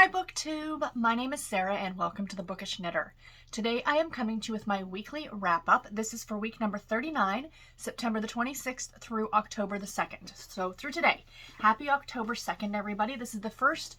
Hi BookTube! My name is Sarah and welcome to the Bookish Knitter. Today I am coming to you with my weekly wrap-up. This is for week number 39, September the 26th through October the 2nd. So through today. Happy October 2nd, everybody. This is the first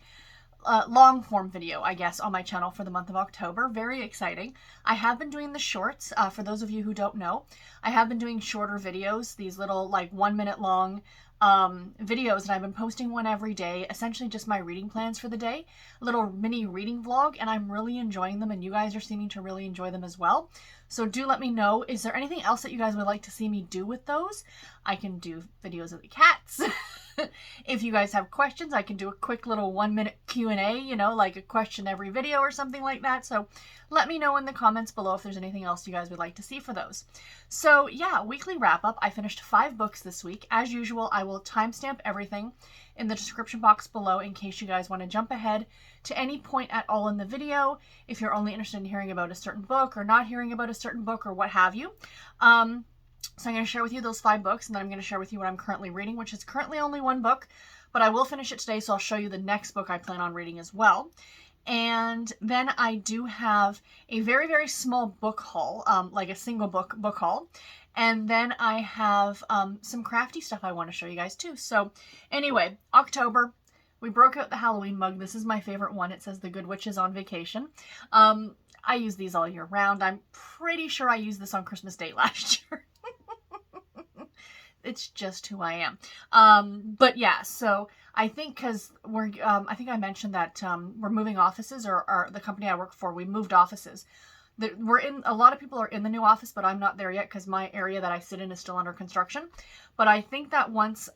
long form video, I guess, on my channel for the month of October. Very exciting. I have been doing the shorts. For those of you who don't know, I have been doing shorter videos, these little like 1 minute long videos, and I've been posting one every day, essentially just my reading plans for the day, a little mini reading vlog, and I'm really enjoying them, and you guys are seeming to really enjoy them as well. So do let me know, is there anything else that you guys would like to see me do with those? I can do videos of the cats. If you guys have questions, I can do a quick little 1 minute Q&A, you know, like a question every video or something like that. So let me know in the comments below if there's anything else you guys would like to see for those. So yeah, weekly wrap up. I finished 5 books this week. As usual, I will timestamp everything in the description box below in case you guys want to jump ahead to any point at all in the video, if you're only interested in hearing about a certain book or not hearing about a certain book or what have you. So I'm going to share with you those 5 books, and then I'm going to share with you what I'm currently reading, which is currently only 1 book, but I will finish it today, so I'll show you the next book I plan on reading as well. And then I do have a very, very small book haul, like a single book haul. And then I have some crafty stuff I want to show you guys too. So anyway, October, we broke out the Halloween mug. This is my favorite one. It says The Good Witch is on Vacation. I use these all year round. I'm pretty sure I used this on Christmas Day last year. It's just who I am. But yeah, so I think because we're, I think I mentioned that we're moving offices, or the company I work for, we moved offices. A lot of people are in the new office, but I'm not there yet because my area that I sit in is still under construction. But I think that once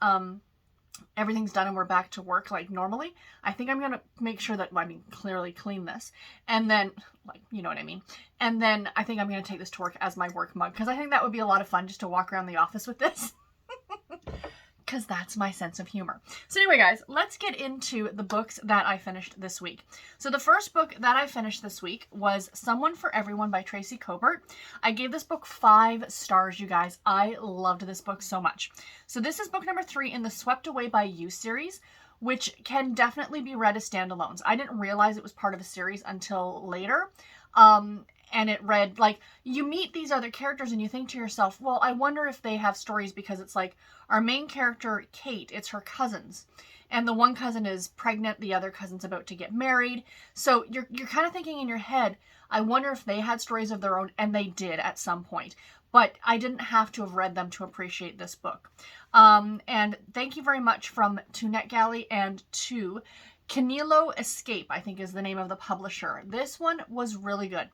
everything's done and we're back to work like normally, I think I'm going to make sure that, well, I mean, clearly clean this. And then, like, you know what I mean? And then I think I'm going to take this to work as my work mug, because I think that would be a lot of fun just to walk around the office with this. Because that's my sense of humor. So anyway, guys, let's get into the books that I finished this week. So the first book that I finished this week was Someone for Everyone by Tracy Corbett. I gave this book 5 stars, you guys. I loved this book so much. So this is book number 3 in the Swept Away by You series, which can definitely be read as standalones. I didn't realize it was part of a series until later. And it read, like, you meet these other characters and you think to yourself, well, I wonder if they have stories, because it's like our main character, Kate, it's her cousins. And the one cousin is pregnant, the other cousin's about to get married. So you're kind of thinking in your head, I wonder if they had stories of their own, and they did at some point. But I didn't have to have read them to appreciate this book. And thank you very much to NetGalley and to Canelo Escape, I think is the name of the publisher. This one was really good.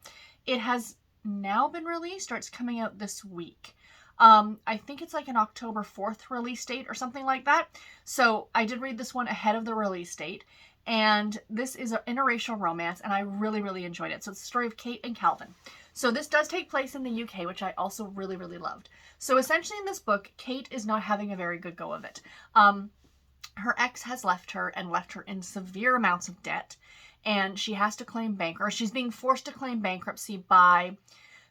It has now been released, or it's coming out this week. I think it's like an October 4th release date or something like that. So I did read this one ahead of the release date. And this is an interracial romance, and I really, really enjoyed it. So it's the story of Kate and Calvin. So this does take place in the UK, which I also really, really loved. So essentially in this book, Kate is not having a very good go of it. Her ex has left her, and left her in severe amounts of debt. And she has to claim she's being forced to claim bankruptcy by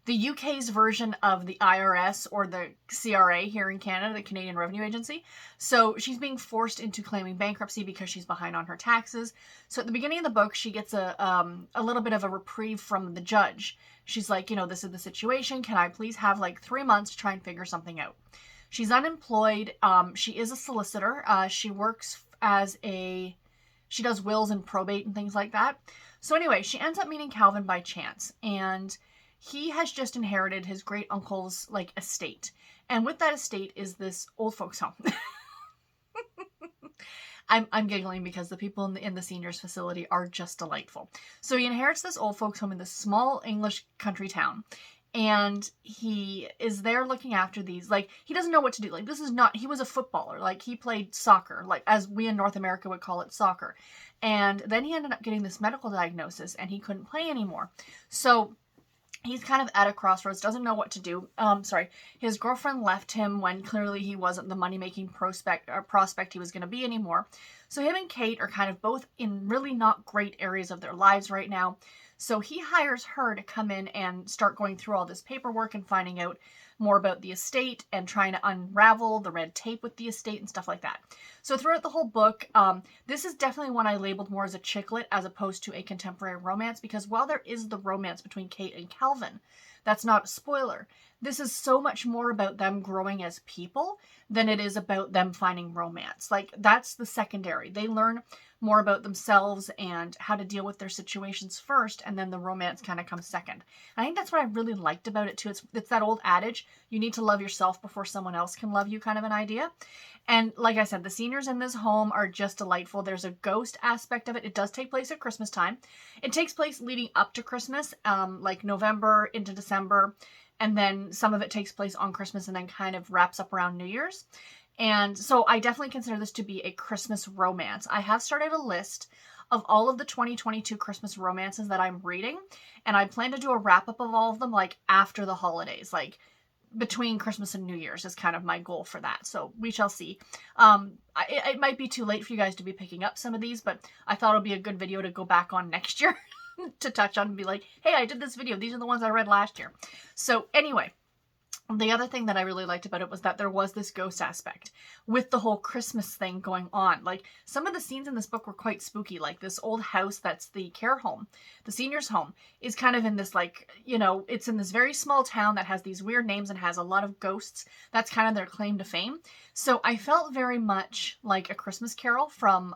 the UK's version of the IRS, or the CRA here in Canada, the Canadian Revenue Agency. So she's being forced into claiming bankruptcy because she's behind on her taxes. So at the beginning of the book, she gets a little bit of a reprieve from the judge. She's like, you know, this is the situation. Can I please have like 3 months to try and figure something out? She's unemployed. She is a solicitor. She works as she does wills and probate and things like that. So anyway, she ends up meeting Calvin by chance, and he has just inherited his great uncle's like estate. And with that estate is this old folks home. I'm giggling because the people in the seniors facility are just delightful. So he inherits this old folks home in this small English country town. And he is there looking after these, like, he doesn't know what to do. Like, he was a footballer. Like, he played soccer, like, as we in North America would call it, soccer. And then he ended up getting this medical diagnosis, and he couldn't play anymore. So he's kind of at a crossroads, doesn't know what to do. His girlfriend left him when clearly he wasn't the money-making prospect he was going to be anymore. So him and Kate are kind of both in really not great areas of their lives right now. So he hires her to come in and start going through all this paperwork and finding out more about the estate and trying to unravel the red tape with the estate and stuff like that. So throughout the whole book, this is definitely one I labeled more as a chick lit as opposed to a contemporary romance, because while there is the romance between Kate and Calvin, that's not a spoiler. This is so much more about them growing as people than it is about them finding romance. Like, that's the secondary. They learn more about themselves and how to deal with their situations first, and then the romance kind of comes second. I think that's what I really liked about it too. It's that old adage, you need to love yourself before someone else can love you, kind of an idea. And like I said, the seniors in this home are just delightful. There's a ghost aspect of it. It does take place at Christmas time. It takes place leading up to Christmas, like November into December. And then some of it takes place on Christmas and then kind of wraps up around New Year's. And so I definitely consider this to be a Christmas romance. I have started a list of all of the 2022 Christmas romances that I'm reading. And I plan to do a wrap up of all of them, like after the holidays, like between Christmas and New Year's is kind of my goal for that. So we shall see. It might be too late for you guys to be picking up some of these, but I thought it'll be a good video to go back on next year to touch on and be like, hey, I did this video. These are the ones I read last year. So anyway, the other thing that I really liked about it was that there was this ghost aspect with the whole Christmas thing going on. Like, some of the scenes in this book were quite spooky. Like, this old house that's the care home, the seniors home, is kind of in this, like, you know, it's in this very small town that has these weird names and has a lot of ghosts. That's kind of their claim to fame. So I felt very much like A Christmas Carol from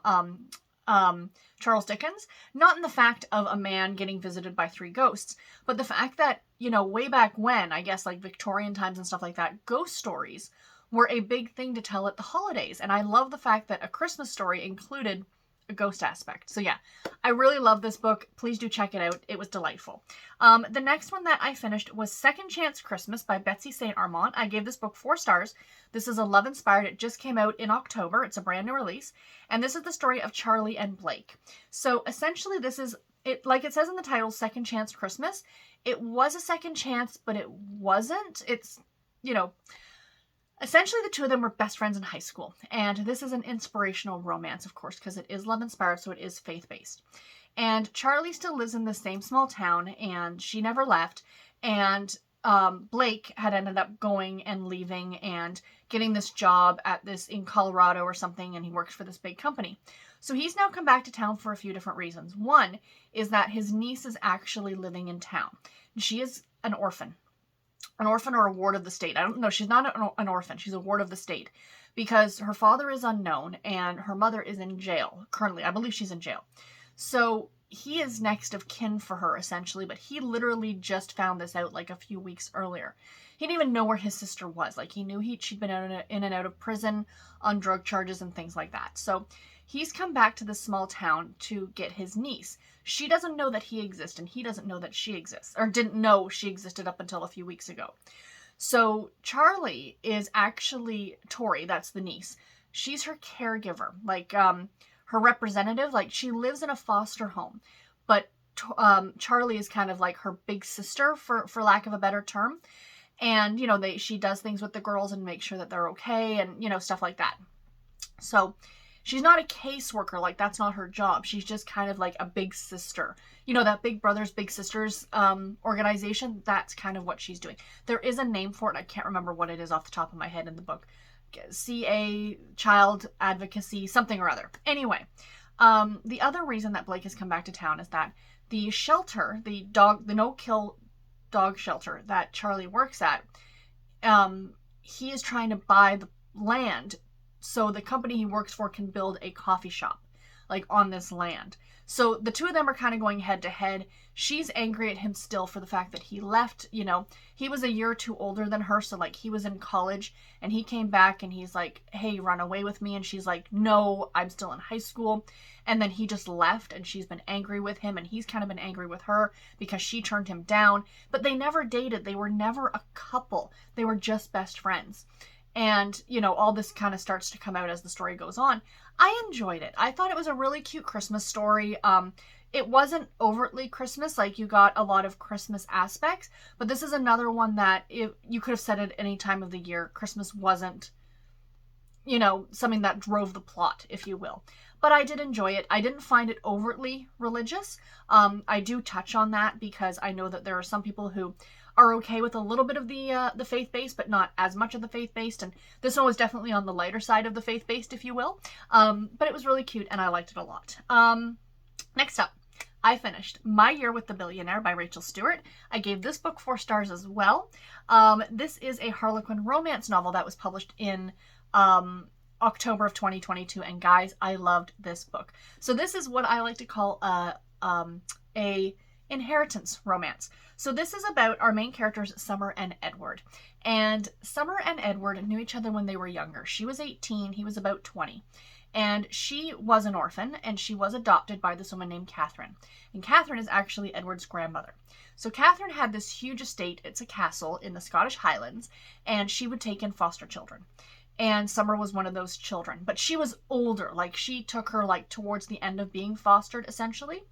Charles Dickens, not in the fact of a man getting visited by 3 ghosts, but the fact that, you know, way back when, I guess like Victorian times and stuff like that, ghost stories were a big thing to tell at the holidays. And I love the fact that A Christmas Story included a ghost aspect. So yeah, I really love this book. Please do check it out. It was delightful. The next one that I finished was Second Chance Christmas by Betsy St. Amant. I gave this book 4 stars. This is a love inspired. It just came out in October. It's a brand new release. And this is the story of Charlie and Blake. So essentially this is, it, like it says in the title, Second Chance Christmas. It was a second chance, but it wasn't. It's, you know, essentially the two of them were best friends in high school. And this is an inspirational romance, of course, because it is love inspired, so it is faith-based. And Charlie still lives in the same small town, and she never left. And Blake had ended up going and leaving and getting this job at this in Colorado or something, and he works for this big company. So he's now come back to town for a few different reasons. One is that his niece is actually living in town. She is an orphan or a ward of the state. I don't know. She's not an orphan. She's a ward of the state because her father is unknown and her mother is in jail currently. I believe she's in jail. So he is next of kin for her, essentially, but he literally just found this out like a few weeks earlier. He didn't even know where his sister was. Like, he knew she'd been in and out of prison on drug charges and things like that. So he's come back to this small town to get his niece. She doesn't know that he exists, and he doesn't know that she exists, or didn't know she existed up until a few weeks ago. So Charlie is actually Tori, that's the niece. She's her caregiver, like her representative. Like, she lives in a foster home, but Charlie is kind of like her big sister, for lack of a better term. And, you know, she does things with the girls and make sure that they're okay and, you know, stuff like that. So she's not a caseworker. Like, that's not her job. She's just kind of like a big sister. You know, that Big Brothers Big Sisters organization, that's kind of what she's doing. There is a name for it. I can't remember what it is off the top of my head in the book. CA, Child Advocacy, something or other. Anyway, the other reason that Blake has come back to town is that the shelter, the no-kill dog shelter that Charlie works at, he is trying to buy the land so the company he works for can build a coffee shop, like, on this land. So the two of them are kind of going head to head. She's angry at him still for the fact that he left. You know, he was a year or two older than her, so, like, he was in college, and he came back, and he's like, hey, run away with me, and she's like, no, I'm still in high school. And then he just left, and she's been angry with him, and he's kind of been angry with her because she turned him down. But they never dated. They were never a couple. They were just best friends. And, you know, all this kind of starts to come out as the story goes on. I enjoyed it. I thought it was a really cute Christmas story. It wasn't overtly Christmas, like, you got a lot of Christmas aspects, but this is another one that you could have said at any time of the year. Christmas wasn't, you know, something that drove the plot, if you will. But I did enjoy it. I didn't find it overtly religious. I do touch on that because I know that there are some people who are okay with a little bit of the faith-based, but not as much of the faith-based. And this one was definitely on the lighter side of the faith-based, if you will. But it was really cute, and I liked it a lot. Next up, I finished My Year with the Billionaire by Rachael Stewart. I gave this book 4 stars as well. This is a Harlequin romance novel that was published in October of 2022, and guys, I loved this book. So this is what I like to call a inheritance romance. So this is about our main characters, Summer and Edward. And Summer and Edward knew each other when they were younger. She was 18, he was about 20. And she was an orphan, and she was adopted by this woman named Catherine. And Catherine is actually Edward's grandmother. So Catherine had this huge estate. It's a castle in the Scottish Highlands, and she would take in foster children. And Summer was one of those children. But she was older. Like, she took her, like, towards the end of being fostered, essentially.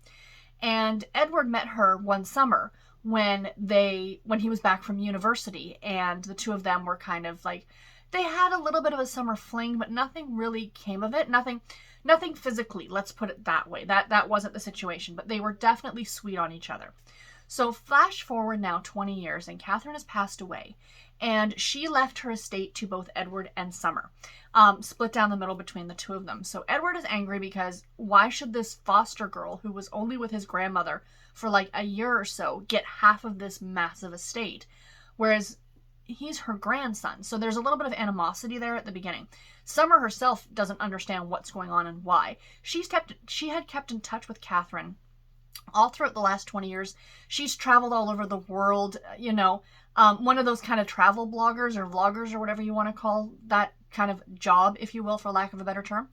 And Edward met her one summer when he was back from university, and the two of them were kind of like, they had a little bit of a summer fling, but nothing really came of it. Nothing physically, let's put it that way. That wasn't the situation, but they were definitely sweet on each other. So flash forward now 20 years, and Catherine has passed away, and she left her estate to both Edward and Summer, split down the middle between the two of them. So Edward is angry because why should this foster girl, who was only with his grandmother for like a year or so, get half of this massive estate, whereas he's her grandson. So there's a little bit of animosity there at the beginning. Summer herself doesn't understand what's going on and why. She had kept in touch with Catherine all throughout the last 20 years. She's traveled all over the world, you know, one of those kind of travel bloggers or vloggers or whatever you want to call that kind of job, if you will, for lack of a better term.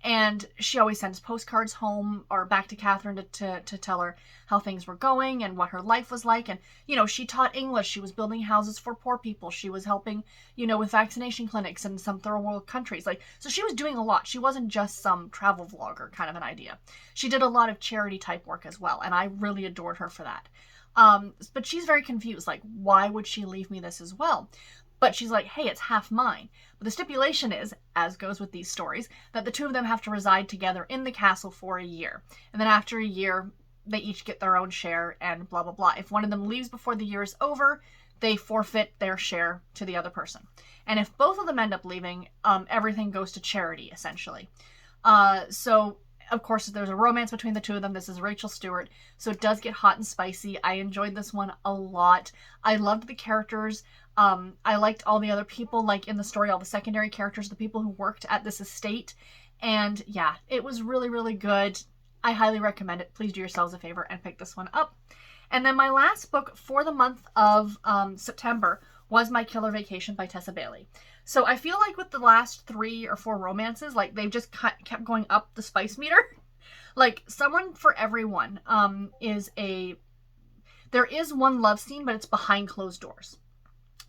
And she always sends postcards home or back to Catherine to tell her how things were going and what her life was like. And, you know, she taught English. She was building houses for poor people. She was helping, you know, with vaccination clinics in some third world countries. Like, so she was doing a lot. She wasn't just some travel vlogger kind of an idea. She did a lot of charity type work as well. And I really adored her for that. But she's very confused. Like, why would she leave me this as well? But she's like, hey, it's half mine. But the stipulation is, as goes with these stories, that the two of them have to reside together in the castle for a year. And then after a year, they each get their own share and blah, blah, blah. If one of them leaves before the year is over, they forfeit their share to the other person. And if both of them end up leaving, everything goes to charity, essentially. So, of course, there's a romance between the two of them. This is Rachael Stewart, so it does get hot and spicy. I enjoyed this one a lot. I loved the characters. I liked all the other people, like in the story, all the secondary characters, the people who worked at this estate. And yeah, it was really, really good. I highly recommend it. Please do yourselves a favor and pick this one up. And then my last book for the month of September was My Killer Vacation by Tessa Bailey. So I feel like with the last 3 or 4 romances, like they've just kept going up the spice meter. Like Someone for Everyone there is one love scene, but it's behind closed doors.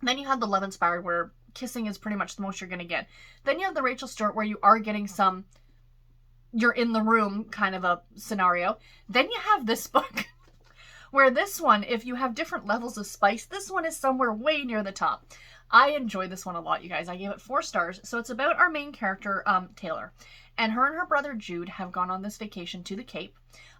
Then you have the Love Inspired, where kissing is pretty much the most you're going to get. Then you have the Rachael Stewart, where you are getting some you're in the room kind of a scenario. Then you have this book, where this one, if you have different levels of spice, this one is somewhere way near the top. I enjoyed this one a lot, you guys. I gave it 4 stars. So it's about our main character, Taylor. And her brother Jude have gone on this vacation to the Cape,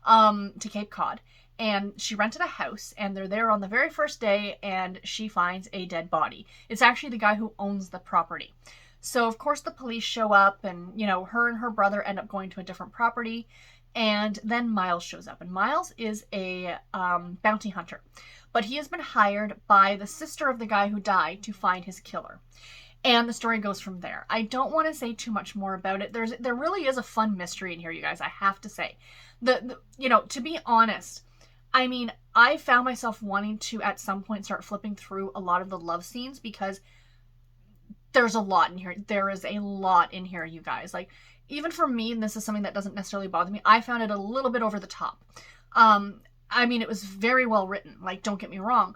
to Cape Cod. And she rented a house, and they're there on the very first day, and she finds a dead body. It's actually the guy who owns the property. So, of course, the police show up, and, you know, her and her brother end up going to a different property. And then Miles shows up. And Miles is a bounty hunter. But he has been hired by the sister of the guy who died to find his killer. And the story goes from there. I don't want to say too much more about it. There really is a fun mystery in here, you guys, I have to say. You know, to be honest, I mean, I found myself wanting to, at some point, start flipping through a lot of the love scenes because there's a lot in here. There is a lot in here, you guys. Like, even for me, and this is something that doesn't necessarily bother me, I found it a little bit over the top. I mean, it was very well written, like, don't get me wrong,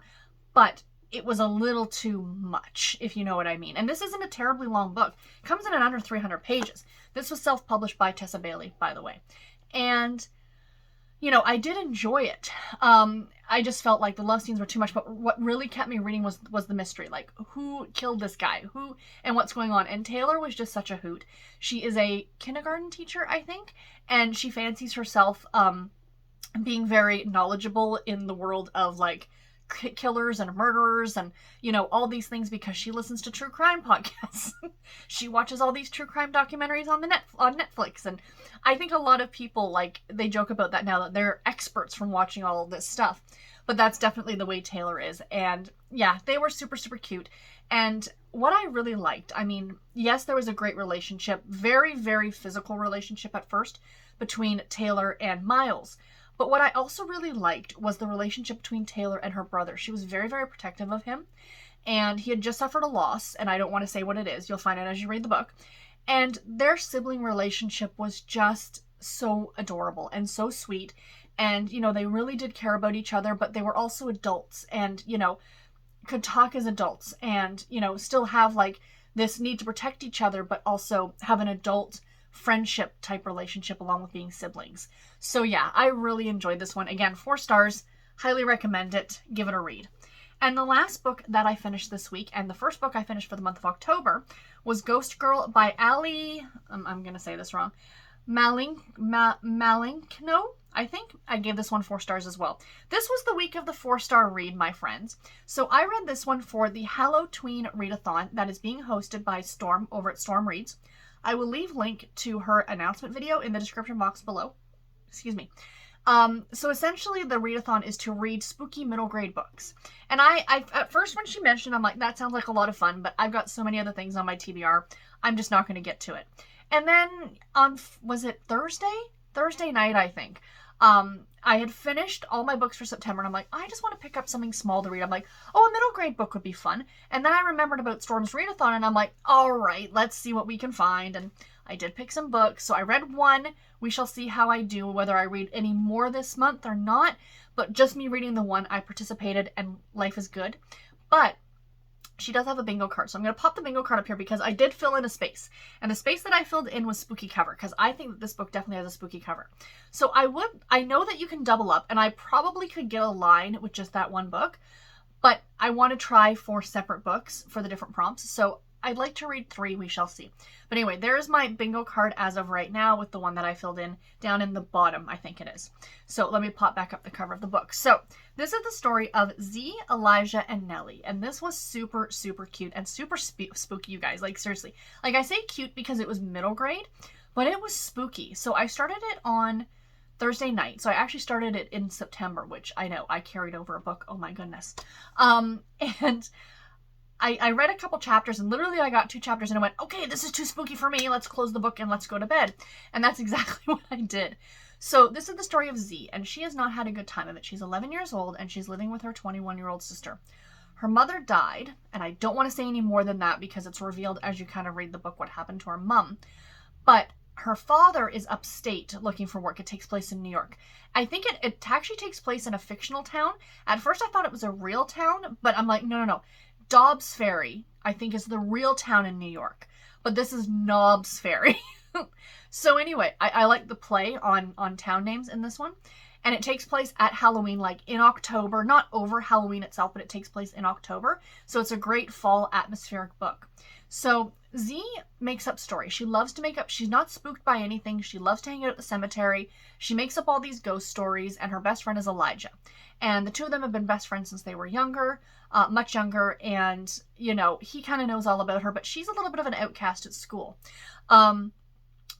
but it was a little too much, if you know what I mean. And this isn't a terribly long book. It comes in at under 300 pages. This was self-published by Tessa Bailey, by the way. And you know, I did enjoy it. I just felt like the love scenes were too much, but what really kept me reading was the mystery. Like, who killed this guy? Who and what's going on? And Taylor was just such a hoot. She is a kindergarten teacher, I think, and she fancies herself being very knowledgeable in the world of, like, killers and murderers and, you know, all these things because she listens to true crime podcasts. She watches all these true crime documentaries on Netflix. And I think a lot of people, like, they joke about that now, that they're experts from watching all of this stuff. But that's definitely the way Taylor is. And yeah, they were super, super cute. And what I really liked, I mean, yes, there was a great relationship, very, very physical relationship at first between Taylor and Miles. But what I also really liked was the relationship between Taylor and her brother. She was very, very protective of him. And he had just suffered a loss, and I don't want to say what it is. You'll find out as you read the book. And their sibling relationship was just so adorable and so sweet. And, you know, they really did care about each other, but they were also adults and, you know, could talk as adults and, you know, still have like this need to protect each other, but also have an adult friendship type relationship along with being siblings. So yeah, I really enjoyed this one. Again, 4 stars, highly recommend it. Give it a read. And the last book that I finished this week, and the first book I finished for the month of October, was Ghost Girl by Ali, I'm going to say this wrong, Malineko, I think. I gave this one 4 stars as well. This was the week of the 4-star read, my friends. So I read this one for the Halloween Readathon that is being hosted by Storm over at Storm Reads. I will leave link to her announcement video in the description box below. Excuse me. So essentially the readathon is to read spooky middle grade books. And I at first when she mentioned, I'm like, that sounds like a lot of fun, but I've got so many other things on my TBR, I'm just not going to get to it. And then on, was it Thursday? Thursday night, I think. I had finished all my books for September and I'm like, I just want to pick up something small to read. I'm like, oh, a middle grade book would be fun. And then I remembered about Storm's readathon and I'm like, all right, let's see what we can find. And I did pick some books. So I read one. We shall see how I do, whether I read any more this month or not. But just me reading the one, I participated and life is good. But she does have a bingo card. So I'm going to pop the bingo card up here because I did fill in a space. And the space that I filled in was spooky cover because I think that this book definitely has a spooky cover. So I know that you can double up and I probably could get a line with just that one book, but I want to try 4 separate books for the different prompts. So I'd like to read 3. We shall see. But anyway, there's my bingo card as of right now with the one that I filled in down in the bottom, I think it is. So let me pop back up the cover of the book. So this is the story of Z, Elijah, and Nellie. And this was super, super cute and super spooky, you guys. Like, seriously. Like, I say cute because it was middle grade, but it was spooky. So I started it on Thursday night. So I actually started it in September, which I know I carried over a book. Oh my goodness. And I read a couple chapters and literally I got 2 chapters and I went, okay, this is too spooky for me. Let's close the book and let's go to bed. And that's exactly what I did. So this is the story of Z, and she has not had a good time of it. She's 11 years old and she's living with her 21-year-old sister. Her mother died, and I don't want to say any more than that because it's revealed as you kind of read the book what happened to her mom. But her father is upstate looking for work. It takes place in New York. I think it actually takes place in a fictional town. At first I thought it was a real town, but I'm like, no. Dobbs Ferry, I think, is the real town in New York. But this is Knobs Ferry. So anyway, I like the play on town names in this one. And it takes place at Halloween, like in October. Not over Halloween itself, but it takes place in October. So it's a great fall atmospheric book. So Z makes up stories. She loves to make up. She's not spooked by anything. She loves to hang out at the cemetery. She makes up all these ghost stories. And her best friend is Elijah. And the 2 of them have been best friends since they were younger. Much younger, and, you know, he kind of knows all about her, but she's a little bit of an outcast at school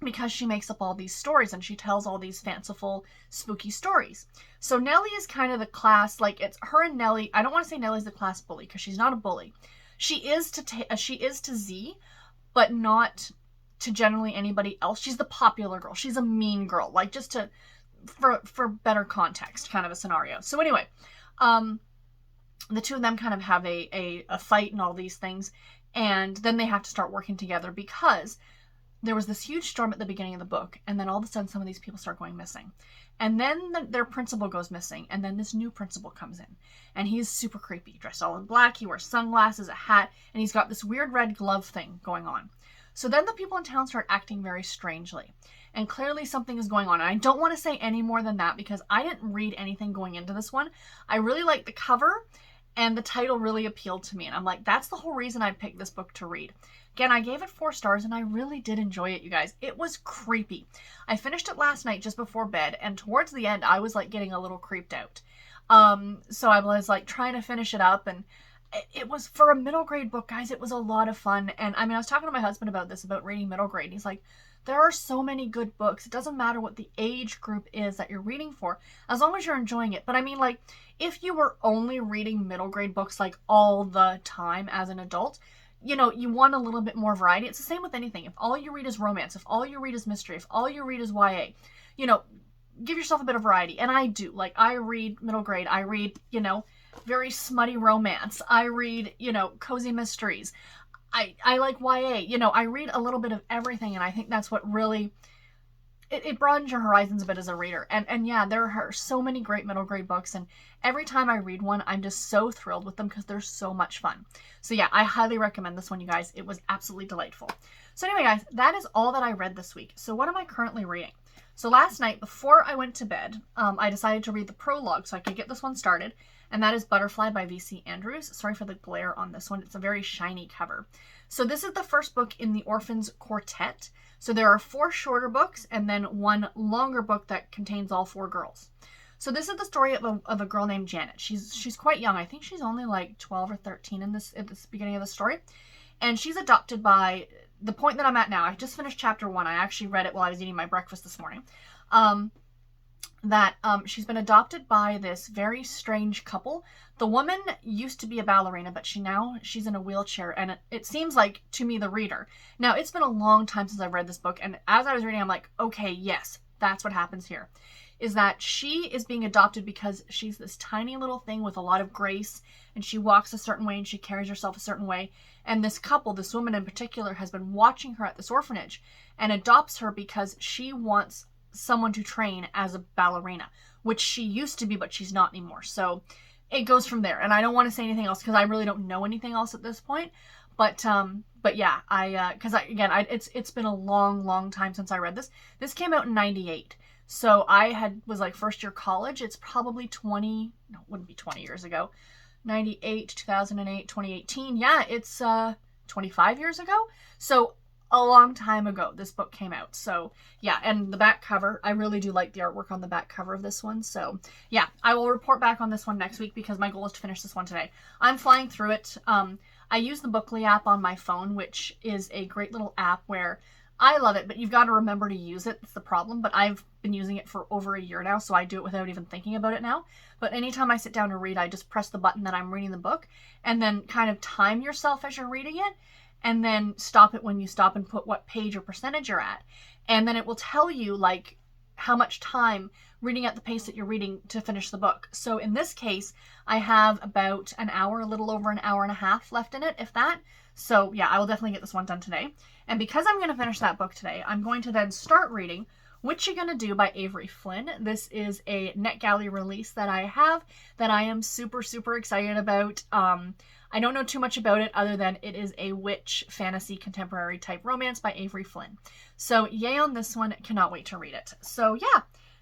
because she makes up all these stories and she tells all these fanciful, spooky stories. So Nellie is kind of the class, like, it's her and Nellie. I don't want to say Nellie's the class bully because she's not a bully. She is to Z, but not to generally anybody else. She's the popular girl. She's a mean girl, like, just for better context kind of a scenario. So anyway, the 2 of them kind of have a fight and all these things. And then they have to start working together because there was this huge storm at the beginning of the book. And then all of a sudden, some of these people start going missing. And then their principal goes missing. And then this new principal comes in. And he's super creepy, dressed all in black. He wears sunglasses, a hat, and he's got this weird red glove thing going on. So then the people in town start acting very strangely. And clearly something is going on. And I don't want to say any more than that because I didn't read anything going into this one. I really liked the cover. And the title really appealed to me. And I'm like, that's the whole reason I picked this book to read. Again, I gave it 4 stars and I really did enjoy it, you guys. It was creepy. I finished it last night just before bed. And towards the end, I was like getting a little creeped out. So I was like trying to finish it up, and it was, for a middle grade book, guys, it was a lot of fun. And I mean, I was talking to my husband about this, about reading middle grade, and he's like, there are so many good books. It doesn't matter what the age group is that you're reading for, as long as you're enjoying it. But I mean, like, if you were only reading middle grade books like all the time as an adult, you know, you want a little bit more variety. It's the same with anything. If all you read is romance, if all you read is mystery, if all you read is YA, you know, give yourself a bit of variety. And I do. Like, I read middle grade. I read, you know, very smutty romance. I read, you know, cozy mysteries. I like YA. You know, I read a little bit of everything, and I think that's what really, it broadens your horizons a bit as a reader. And yeah, there are so many great middle grade books, and every time I read one, I'm just so thrilled with them because they're so much fun. So yeah, I highly recommend this one, you guys. It was absolutely delightful. So anyway, guys, that is all that I read this week. So what am I currently reading? So last night, before I went to bed, I decided to read the prologue so I could get this one started. And that is Butterfly by V.C. Andrews. Sorry for the glare on this one. It's a very shiny cover. So this is the first book in the Orphans Quartet. So there are 4 shorter books and then 1 longer book that contains all 4 girls. So this is the story of a girl named Janet. She's quite young. I think she's only like 12 or 13 at this beginning of the story. And she's adopted by, the point that I'm at now, I just finished chapter 1. I actually read it while I was eating my breakfast this morning. She's been adopted by this very strange couple. The woman used to be a ballerina, but she's in a wheelchair, and it seems like, to me, the reader. Now, it's been a long time since I've read this book, and as I was reading, I'm like, okay, yes, that's what happens here. Is that she is being adopted because she's this tiny little thing with a lot of grace, and she walks a certain way, and she carries herself a certain way. And this couple, this woman in particular, has been watching her at this orphanage and adopts her because she wants someone to train as a ballerina, which she used to be, but she's not anymore. So it goes from there. And I don't want to say anything else because I really don't know anything else at this point. But yeah, it's been a long time since I read this. This came out in 98. So I was like first year college. It's probably it wouldn't be 20 years ago. 98, 2008, 2018. Yeah, it's 25 years ago. So a long time ago this book came out. So yeah, and the back cover, I really do like the artwork on the back cover of this one. So yeah, I will report back on this one next week because my goal is to finish this one today. I'm flying through it. I use the Bookly app on my phone, which is a great little app where I love it, but you've got to remember to use it. That's the problem. But I've been using it for over a year now, so I do it without even thinking about it now. But anytime I sit down to read, I just press the button that I'm reading the book and then kind of time yourself as you're reading it, and then stop it when you stop and put what page or percentage you're at. And then it will tell you like how much time reading at the pace that you're reading to finish the book. So in this case, I have about an hour, a little over an hour and a half left in it, if that. So yeah, I will definitely get this one done today. And because I'm going to finish that book today, I'm going to then start reading Witcha Gonna Do by Avery Flynn. This is a NetGalley release that I have that I am super excited about. I don't know too much about it other than it is a witch fantasy contemporary type romance by Avery Flynn. So yay on this one. Cannot wait to read it. So yeah,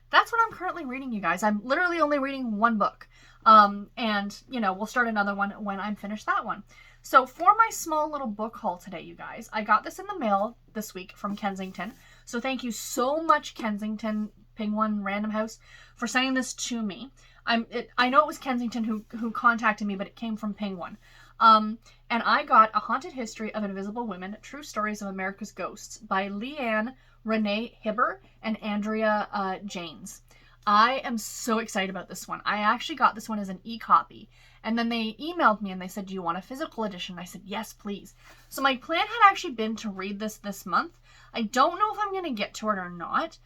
that's what I'm currently reading, you guys. I'm literally only reading one book. And you know, we'll start another one when I'm finished that one. So for my small little book haul today, you guys, I got this in the mail this week from Kensington. So thank you so much, Kensington Penguin Random House, for sending this to me. I know it was Kensington who contacted me, but it came from Penguin. And I got A Haunted History of Invisible Women, True Stories of America's Ghosts by Leanna, Renee, Hieber, and Andrea Janes. I am so excited about this one. I actually got this one as an e-copy. And then they emailed me and they said, do you want a physical edition? I said, yes, please. So my plan had actually been to read this month. I don't know if I'm going to get to it or not.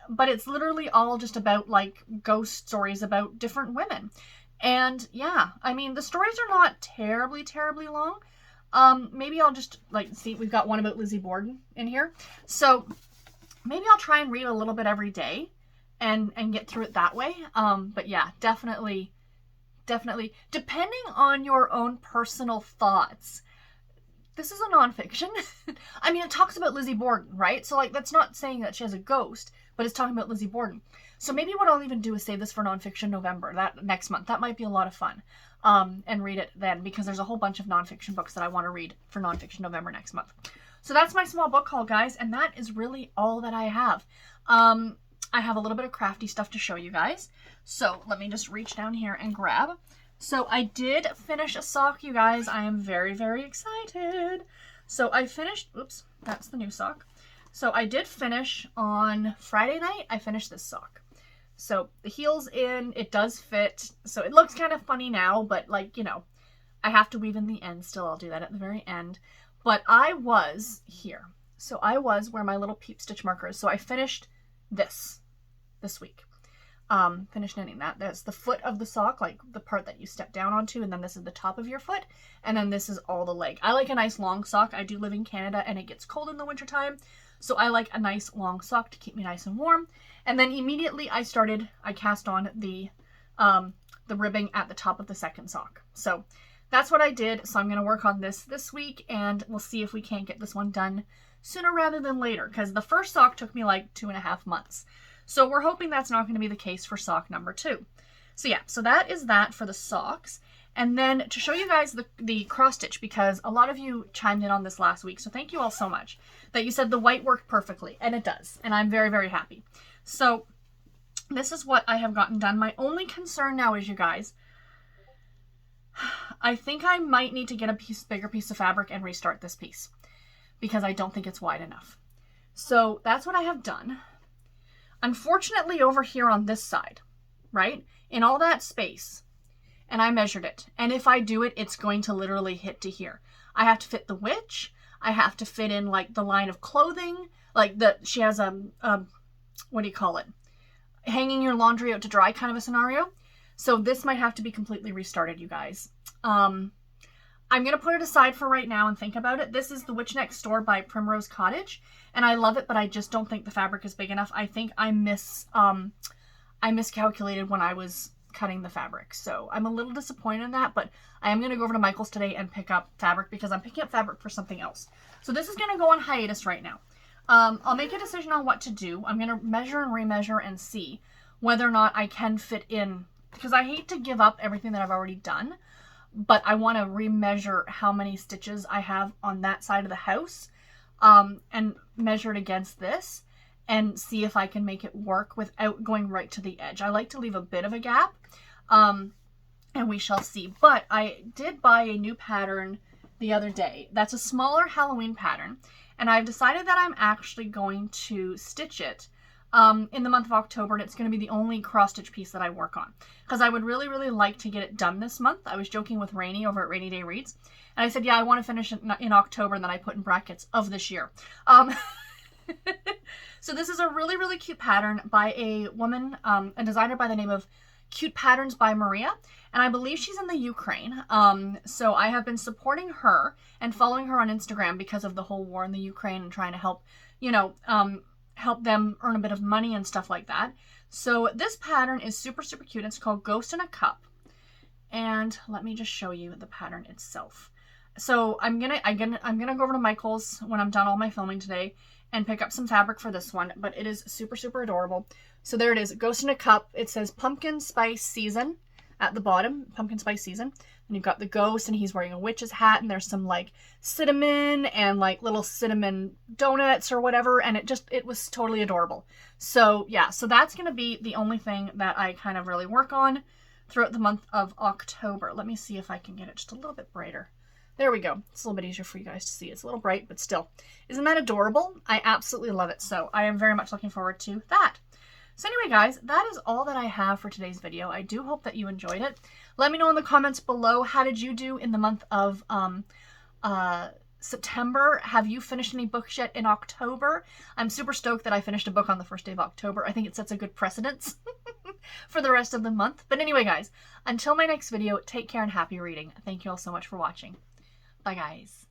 But it's literally all just about like ghost stories about different women. And yeah, I mean, the stories are not terribly long. Maybe I'll just like see, we've got one about Lizzie Borden in here. So maybe I'll try and read a little bit every day and get through it that way. But yeah, definitely, depending on your own personal thoughts. This is a nonfiction. I mean, it talks about Lizzie Borden, right? So like, that's not saying that she has a ghost, but it's talking about Lizzie Borden. So maybe what I'll even do is save this for Nonfiction November, that next month. That might be a lot of fun. And read it then, because there's a whole bunch of nonfiction books that I want to read for Nonfiction November next month. So that's my small book haul, guys, and that is really all that I have. I have a little bit of crafty stuff to show you guys. So let me just reach down here and grab. So I did finish a sock, you guys. I am very, very excited. So I finished, oops, that's the new sock. So I did finish on Friday night. I finished this sock. So the heel's in, it does fit. So it looks kind of funny now, but like, you know, I have to weave in the end still. I'll do that at the very end. But I was here. So I was where my little peep stitch marker is. So I finished this week. Finished knitting that. That's the foot of the sock, like the part that you step down onto, and then this is the top of your foot, and then this is all the leg. I like a nice long sock. I do live in Canada and it gets cold in the wintertime, so I like a nice long sock to keep me nice and warm. And then immediately I cast on the ribbing at the top of the second sock. So that's what I did. So I'm going to work on this week, and we'll see if we can't get this one done sooner rather than later, because the first sock took me like 2.5 months. So we're hoping that's not going to be the case for sock number 2. So yeah, so that is that for the socks. And then to show you guys the cross stitch, because a lot of you chimed in on this last week. So thank you all so much that you said the white worked perfectly, and it does. And I'm very, very happy. So this is what I have gotten done. My only concern now is, you guys, I think I might need to get a bigger piece of fabric and restart this piece, because I don't think it's wide enough. So that's what I have done. Unfortunately, over here on this side, right, in all that space, and I measured it, and if I do it, it's going to literally hit to here. I have to fit the witch. I have to fit in like the line of clothing, like she has what do you call it? Hanging your laundry out to dry kind of a scenario. So this might have to be completely restarted, you guys. I'm going to put it aside for right now and think about it. This is the Witch Next Door by Primrose Cottage, and I love it, but I just don't think the fabric is big enough. I think I miscalculated when I was cutting the fabric. So I'm a little disappointed in that, but I am going to go over to Michael's today and pick up fabric, because I'm picking up fabric for something else. So this is going to go on hiatus right now. I'll make a decision on what to do. I'm going to measure and remeasure and see whether or not I can fit in, because I hate to give up everything that I've already done, but I want to remeasure how many stitches I have on that side of the house, and measure it against this and see if I can make it work without going right to the edge. I like to leave a bit of a gap, and we shall see. But I did buy a new pattern the other day. That's a smaller Halloween pattern, and I've decided that I'm actually going to stitch it in the month of October, and it's going to be the only cross stitch piece that I work on, because I would really, really like to get it done this month. I was joking with Rainey over at Rainy Day Reads, and I said, yeah, I want to finish it in October, and then I put in brackets of this year. So this is a really, really cute pattern by a woman, a designer by the name of Cute Patterns by Maria, and I believe she's in the Ukraine. So I have been supporting her and following her on Instagram because of the whole war in the Ukraine and trying to help, you know, help them earn a bit of money and stuff like that. So this pattern is super, super cute. It's called Ghost in a Cup. And let me just show you the pattern itself. So I'm gonna go over to Michael's when I'm done all my filming today and pick up some fabric for this one, but it is super, super adorable. So there it is, Ghost in a Cup. It says Pumpkin Spice Season at the bottom, Pumpkin Spice Season. And you've got the ghost, and he's wearing a witch's hat, and there's some like cinnamon and like little cinnamon donuts or whatever, and it was totally adorable. So yeah, so that's gonna be the only thing that I kind of really work on throughout the month of October. Let me see if I can get it just a little bit brighter. There we go. It's a little bit easier for you guys to see. It's a little bright, but still. Isn't that adorable? I absolutely love it. So I am very much looking forward to that. So anyway, guys, that is all that I have for today's video. I do hope that you enjoyed it. Let me know in the comments below, how did you do in the month of September? Have you finished any books yet in October? I'm super stoked that I finished a book on the first day of October. I think it sets a good precedence for the rest of the month. But anyway, guys, until my next video, take care and happy reading. Thank you all so much for watching. Bye, guys.